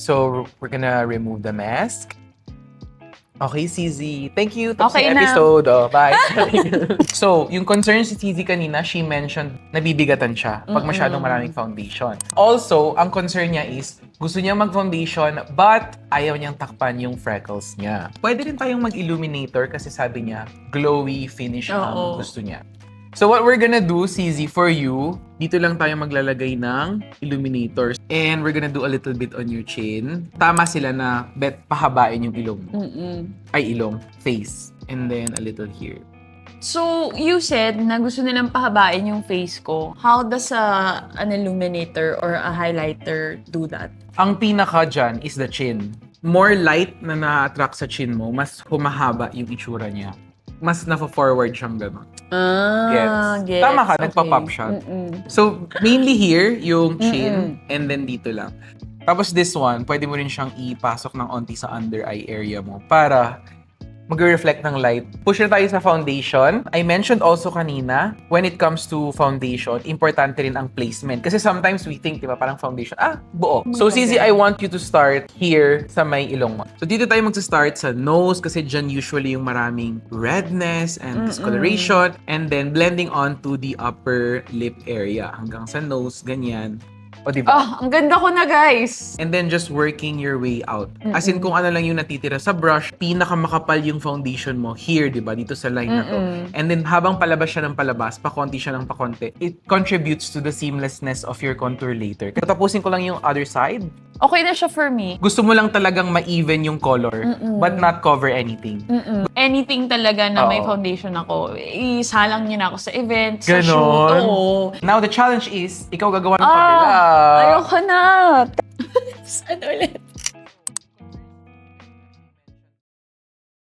So, we're gonna remove the mask. Okay, CZ. Thank you. Tapos Okay na na. episode. Oh, bye. So, yung concern si CZ kanina, she mentioned nabibigatan siya pag masyadong maraming foundation. Also, ang concern niya is gusto niya mag-foundation but ayaw niyang takpan yung freckles niya. Pwede rin tayong mag-illuminator kasi sabi niya glowy finish ang Oo. gusto niya. So what we're gonna do, CZ, for you, dito lang tayo maglalagay ng illuminators. And we're gonna do a little bit on your chin. Tama sila na pahabain yung ilong mo. Ay, ilong. Face. And then a little here. So, you said na gusto nilang pahabain yung face ko. How does an illuminator or a highlighter do that? Ang pinaka dyan is the chin. More light na na-attract sa chin mo, mas humahaba yung itsura niya. Mas na-forward siyang gano'n. Gets. Tama ka, Okay. nagpa-pop siya. So, mainly here, yung chin, and then dito lang. Tapos this one, pwede mo rin siyang ipasok ng onti sa under eye area mo para mag-reflect ng light. Push na tayo sa foundation. I mentioned also kanina, when it comes to foundation, importante rin ang placement. Kasi sometimes we think, di ba, parang foundation, buo. So, CZ, I want you to start here sa may ilong mo. So, dito tayo magsa-start sa nose kasi dyan usually yung maraming redness and discoloration. And then, blending on to the upper lip area. Hanggang sa nose, ganyan. O, di ba? Ang ganda ko na, guys! And then just working your way out. As in, kung ano lang yung natitira sa brush, pinakamakapal yung foundation mo here, di ba? Dito sa line na to. And then, habang palabas siya ng palabas, pakonti siya ng pakonti, it contributes to the seamlessness of your contour later. Tapusin ko lang yung other side. Okay na siya for me. Gusto mo lang talagang ma-even yung color, but not cover anything. Anything talaga na may Oo. foundation ako, isalang niyo na ako sa event, sa Ganon. shoot. Oo. Now, the challenge is, ikaw gagawa ng kabila. Ayoko na. Saan ulit?